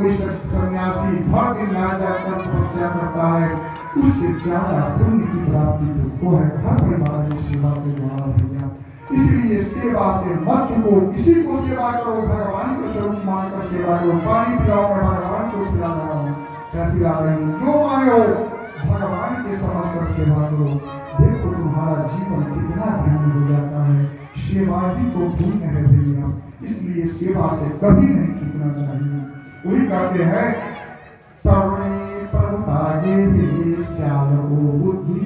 कोई सन्यासी भर दिन ना जाकर तपस्या करता है, उससे ज्यादा पुण्य की प्राप्ति तो है हर परिवार में सेवा के द्वारा भैया। इसलिए सेवा से मत चुको, किसी को सेवा करो, भगवान के स्वरूप मानकर सेवा करो। पानी पिलाओ, मैं भगवान को पिला रहा हूँ, क्या पिला रहे हूँ, जो मांगे हो भगवान के समझकर सेवा करो। देखो तुम्हारा जीवन कितना धन्य हो जाता है। सेवा ही तो पुण्य है भैया, इसलिए सेवा से कभी नहीं चूकना चाहिए। वही कहते हैं तरुणी प्रभुतागे श्यालो बुद्धि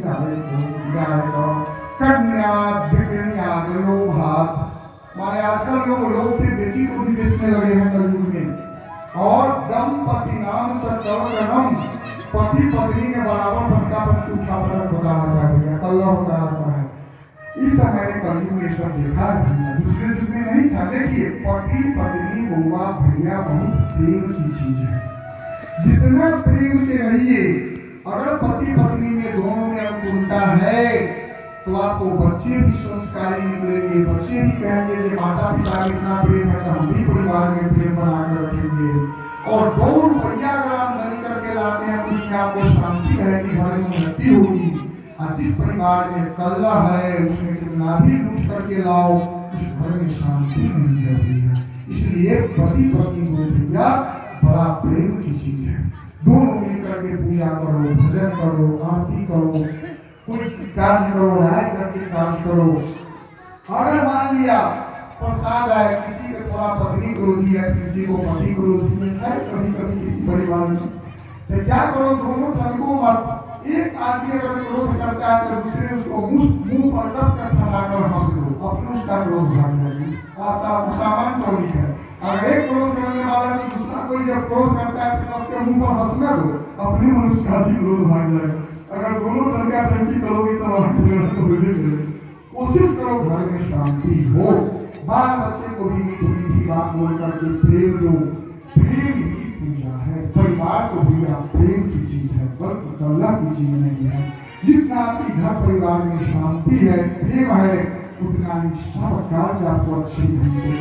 कन्या बिगड़िया लोभात। माने आजकल लोग से बेटी को भी बेचने लगे हैं कलयुग में। और दंपति नाम चतुर्गणम, पति पत्नी में बराबर पटका पटकी उठा पटक होता रहता है भैया, कल्ला होता रहता है। इस समय कलयुग में सब देखा है, दूसरे युग में नहीं था। देखिए पति पत्नी हुआ भैया बहुत प्रेम की चीज है, जितना प्रेम से रहिए। अगर पति पत्नी में दोनों में अनुकूलता है तो आपको बच्चे भी संस्कारी निकलेंगे, बच्चे भी कहेंगे कि माता पिता इतना प्रेम है तो हम भी परिवार में प्रेम बना कर रखेंगे। और 2 रुपया अगर आप बनी करके लाते हैं तो उसमें आपको शांति रहेगी, घर में उन्नति होगी। और जिस परिवार में कल्ला है उसमें कितना भी लूट करके लाओ उस घर में शांति नहीं रहेगी। इसलिए पति पत्नी को भैया बड़ा प्रेम की चीज है। दोनों मिलकर के पूजा करो, भजन करो, आरती करो, कोई कार्य करो, राय करके कार्य करो। अगर मान लिया प्रसाद है, किसी के थोड़ा पत्नी क्रोधी है, किसी को पति क्रोधी है, कभी कभी किसी परिवार में, तो क्या करो दोनों ठनको मत। एक आदमी अगर क्रोध करता है तो दूसरे उसको मुंह पर कस कर ठंडा कर हंस लो, अपने उसका क्रोध भाग जाएगी। सामान्य टॉपिक है। अगर एक क्रोध करने वाला तो दूसरा कोई जब क्रोध करता है तो उसके मुंह पर हंसना दो, अपने मन उसका भी क्रोध भाग जाएगा। अगर दोनों ठंडा ठंडी करोगे तो कोशिश करो घर में शांति हो। बाल बच्चे को भी मीठी मीठी बात बोल करके प्रेम दो। प्रेम ही पूजा है। परिवार को भी आप प्रेम की चीज है, बल्कि कल्ला की चीज नहीं है। जितना आपके घर परिवार में शांति है, प्रेम है, उतना ही सब कार्य आपको अच्छी ढंग से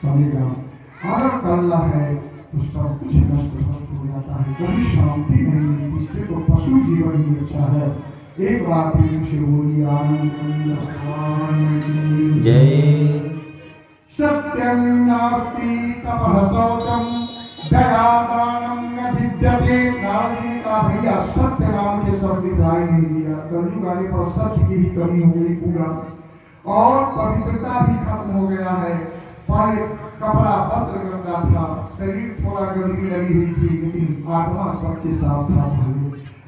चलेगा। अगर कल्ला है तो सब कुछ नष्ट हो जाता है, कभी शांति नहीं मिलती। इससे तो पशु जीवन ही अच्छा है। एक बार प्रेम से बोलिए आनंद जय। सत्यं नास्ति तपः शौचम दया दानम न विद्यते। नारद जी का भैया सत्य नाम के शब्द दिखाई नहीं दिया। कलयुग आने पर सत्य की भी कमी हो गई पूरा, और पवित्रता भी खत्म हो गया है। पहले कपड़ा वस्त्र गंदा था, शरीर थोड़ा गंदगी लगी हुई थी, लेकिन आत्मा सबके साथ था।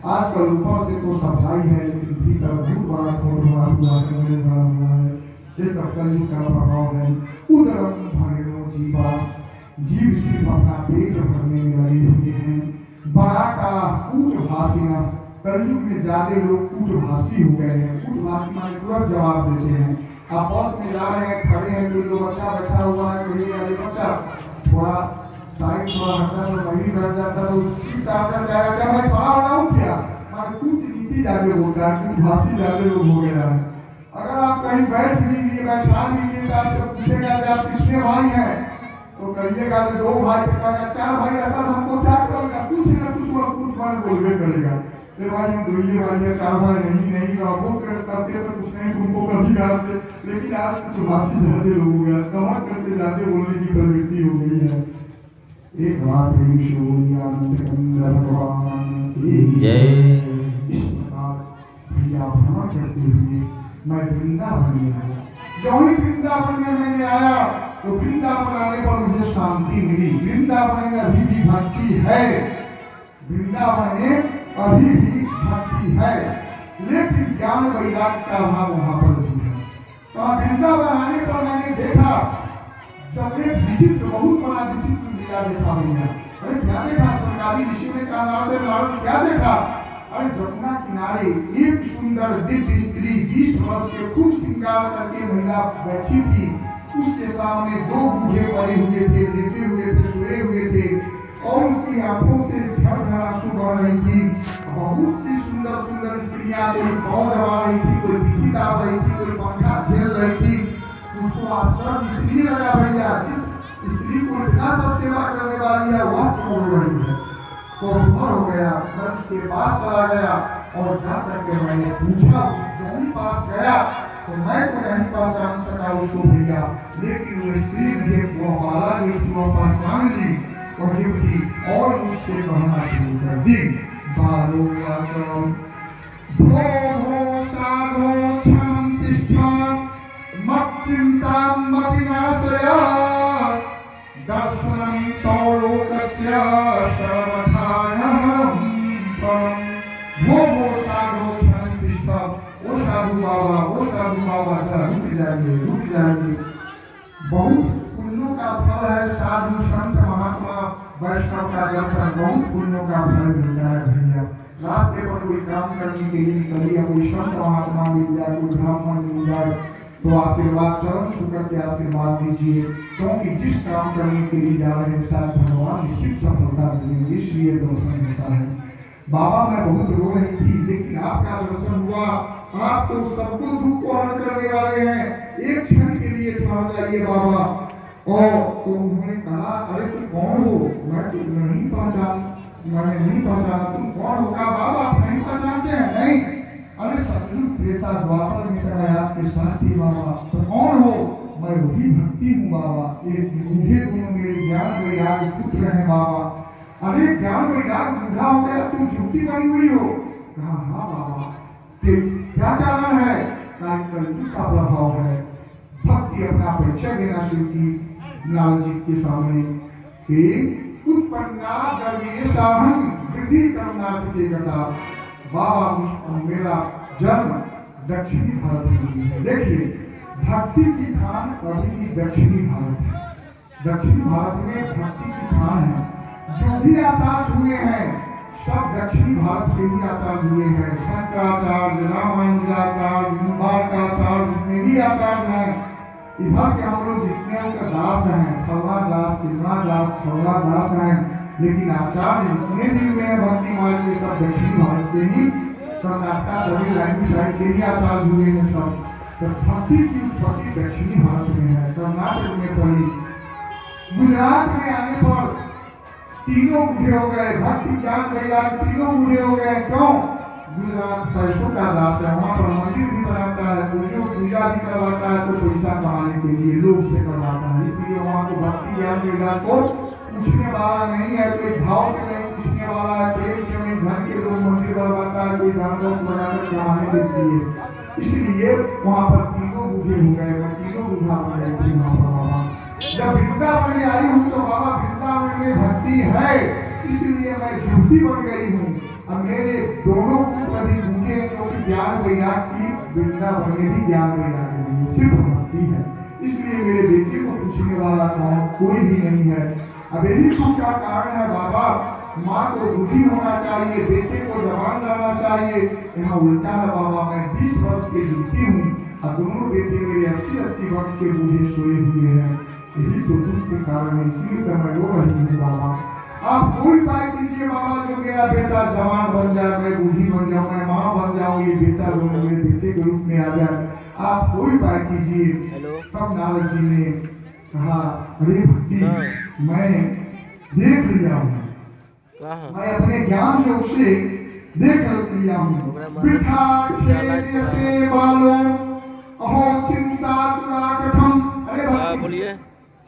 आजकल ऊपर से तो सफाई है, लेकिन भीतर बहुत बड़ा खोलना हुआ है। ये सब कलयुग का प्रभाव है। उदरम भरणो जीवा, जीव सिर्फ अपना पेट भरने में लगे हुए हैं। बड़ा का कूटभाषी, कलयुग में ज्यादा लोग कूटभाषी हो गए हैं। कूटभाषी माने तुरंत जवाब देते हैं। आप बस में जा रहे हैं, खड़े हैं, कोई दो बच्चा बैठा हुआ है, कोई अरे बच्चा थोड़ा साइड थोड़ा हटता तो वही बैठ जाता तो सीट आकर जाएगा क्या मैं खड़ा हो रहा हूँ क्या। माने कूटनीति ज्यादा होता है, कूटभाषी ज्यादा लोग हो गया है। अगर आप कहीं बैठ भी लिए, बैठा भी लिए तो आपसे पूछेगा कि आप कितने भाई हैं, तो कहिएगा कि 2 भाई, तो कहेगा 4 भाई रहता तो हमको क्या करेगा, कुछ ना कुछ वो कूट मान बोलबे करेगा। अरे भाई हम 2 ही भाई हैं, 4 भाई नहीं रहो करते तो कुछ नहीं तुमको कभी डालते। लेकिन आज तो भाषी ज्यादा लोग हो गया, कमा करते ज्यादा बोलने की प्रवृत्ति हो गई है। एक बात भगवान की जय। इस प्रकार भैया भ्रमण करते हुए मैं वृंदावन में आया। जो ही वृंदावन में मैंने आया तो वृंदावन आने पर मुझे शांति मिली। वृंदावन में अभी भी भक्ति है, वृंदावन में अभी भी भक्ति है, लेकिन ज्ञान वैराग्य का अभाव वहां पर भी है। तो वृंदावन आने पर मैंने देखा, जब एक विचित्र, बहुत बड़ा विचित्र लीला देखा भैया। अरे क्या देखा, सरकारी ऋषि ने कहा नारद क्या देखा। अरे जमुना किनारे एक सुंदर दिव्य स्त्री 20 वर्ष के खूब श्रृंगार करके महिला बैठी थी। उसके सामने 2 बूढ़े पड़े हुए थे, लेटे हुए थे, सोए हुए थे, और उसकी आंखों से झरझर आंसू बह रही थी। बहुत सी सुंदर सुंदर स्त्रियां, कोई पाँव दबा रही थी, कोई पीठी दाब रही थी, कोई पंखा झेल रही थी। उसको आश्चर्य इसलिए लगा भैया, इस स्त्री को इतना सब सेवा करने वाली है, वह तो रो रही कोहबर हो गया। मैं उसके पास चला गया और जाकर के मैंने पूछा, उस जो ही पास गया तो मैं तो नहीं पहचान सका उसको भैया, लेकिन वो स्त्री मुझे वफाला जो थी वह पहचान ली और जो थी और मुझसे कहना शुरू कर दी, बालो वाचम भो भो साधो क्षणं तिष्ठा मच्चिन्तां मतिनाशया दर्शनं तौ लोकस्य सर्वथानहरं परम। भो भो साधो क्षणं तिष्ठा, ओ साधु बाबा जरा रुक जाइए। बहुत पुण्यों का फल है साधु संत महात्मा वैष्णव का दर्शन, बहुत पुण्यों का फल मिलता है भैया। रास्ते पर कोई काम करने के लिए निकलिए, कोई संत महात्मा मिल जाए, कोई ब्राह्मण मिल जाए तो आशीर्वाद चरण छू करके आशीर्वाद दीजिए, क्योंकि जिस काम करने के लिए जा रहे हैं शायद भगवान निश्चित सफलता देंगे, इसलिए दर्शन होता है। बाबा मैं बहुत रो रही थी, लेकिन आपका दर्शन हुआ। आप तो सबको दुख को हरण करने वाले हैं, एक क्षण के लिए ठहर जाइए बाबा। और तो उन्होंने कहा, अरे तुम कौन हो? मैंने नहीं पहचाना, तुम कौन हो? कहा बाबा आप नहीं पहचानते हैं? नहीं। अरे सतयुग त्रेता द्वापर में मैं आपके साथ ही बाबा। तो कौन हो? मैं वही भक्ति हूँ बाबा। एक बूढ़े दोनों मेरे ज्ञान वैराग पुत्र हैं बाबा। अरे ज्ञान वैराग बूढ़ा हो गया, तुम झूठी बनी हुई हो? कहा हाँ बाबा। क्या कारण है? कलयुग का प्रभाव है। भक्ति अपना परिचय देना शुरू की नारद जी के सामने कि उत्पन्ना दर्वेशाहं वृद्धि कर्मनाथ के कथा। बाबा मेरा जन्म दक्षिणी भारत में है। देखिए भक्ति की खान कभी भी दक्षिणी भारत है। दक्षिणी भारत में भक्ति की खान है। जो भी आचार्य हुए हैं सब दक्षिणी भारत के ही आचार्य हुए हैं। शंकराचार्य, रामानुजाचार्य, निम्बार्काचार्य, जितने भी आचार्य हैं इधर के हम लोग जितने उनका दास हैं, फलना दास, चिन्ना दास, फलना दास हैं, लेकिन आचार्य जितने भी हुए हैं भक्ति मार्ग के सब दक्षिणी भारत के ही, कर्नाटक तमिलनाडु साइड के ही आचार्य हुए हैं सब। तो भक्ति की उत्पत्ति दक्षिणी भारत में है, कर्नाटक में पड़ी। गुजरात में आने पर तीनों बूढ़े हो गए, भक्ति ज्ञान वैराग तीनों बूढ़े हो गए। क्यों? गुजरात पैसों का दास है, वहाँ पर मंदिर भी बनाता है, पूजा भी करवाता है, तो पैसा कमाने के लिए लोग से करवाता है, इसलिए वहाँ को भक्ति ज्ञान वैराग को पूछने वाला नहीं है, कोई भाव से नहीं पूछने वाला है, प्रेम से नहीं। धन के लोग मंदिर बनवाता है, कोई धनदौलत लगाकर कमाने के लिए, इसलिए वहाँ पर तीनों बूढ़े हो गए, तीनों बूढ़ा हो गए थे वहाँ पर बाबा। जब वृंदावन में आई हूँ तो बाबा वृंदावन में भक्ति है, इसलिए मैं झूठी बन गई हूँ। अब मेरे दोनों पुत्र भी बूढ़े हैं, क्योंकि ज्ञान वैराग की वृंदावन में भी ज्ञान वैराग नहीं है, सिर्फ भक्ति है, इसलिए मेरे बेटे को पूछने वाला कौन? कोई भी नहीं है। अब यही दुख का कारण है बाबा। माँ को दुखी होना चाहिए, बेटे को जवान रहना चाहिए, यहाँ उल्टा है बाबा। मैं 20 वर्ष की युवती हूँ और दोनों बेटे मेरे 80 वर्ष के बूढ़े सोए हुए हैं। यही तो दुख के कारण है, इसीलिए तो मैं रो रही हूँ बाबा। आप कोई उपाय कीजिए बाबा, जो मेरा बेटा जवान बन जाए, मैं बूढ़ी बन जाऊँ, मैं माँ बन जाऊँ, ये बेटा दोनों मेरे बेटे के रूप में आ जाए। आप कोई उपाय कीजिए। तब नारद जी ने कहा, अरे भक्ति मैं देख लिया हूँ, मैं अपने ज्ञान योग से देख लिया हूँ। वृथा खेद से बालो अहो चिंता तुरा कथम। अरे भक्ति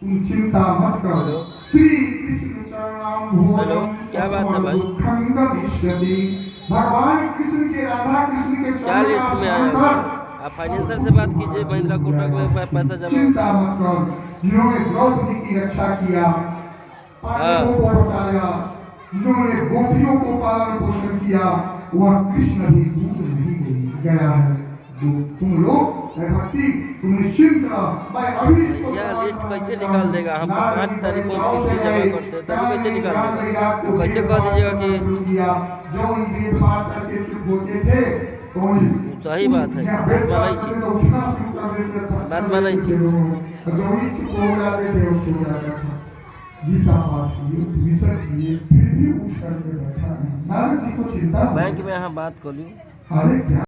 तुम चिंता मत करो, श्री कृष्ण चरणाम्भोजं क्या बात है भाई? भगवान कृष्ण के, राधा कृष्ण के चरण का स्मरण कर। आप फाइनेंसर से बात कीजिए, महिंद्रा कोटक में पैसा जमा। चिंता मत कर, जिन्होंने द्रौपदी की रक्षा किया, पांडवों को बचाया, जिन्होंने गोपियों को पालन पोषण किया, वह कृष्ण भी दूर नहीं गया है। जो तुम लोग भक्ति तुम निश्चिंत रहो। मैं अभी यार लिस्ट कैसे निकाल देगा? हम 5 तारीख को किस्ती जमा करते हैं, तभी कैसे निकाल देगा? तो कैसे कह दीजिएगा कि जो वेद पाठ करके चुप होते थे, सही बात है, बात माना ही चाहिए। जो ही चुप हो जाते थे उससे हो जाता था। गीता पाठ किए, विसर्जन किए, फिर भी उठ करके बैठा है। नारद जी को चिंता, बैंक में यहाँ बात कर ली। अरे क्या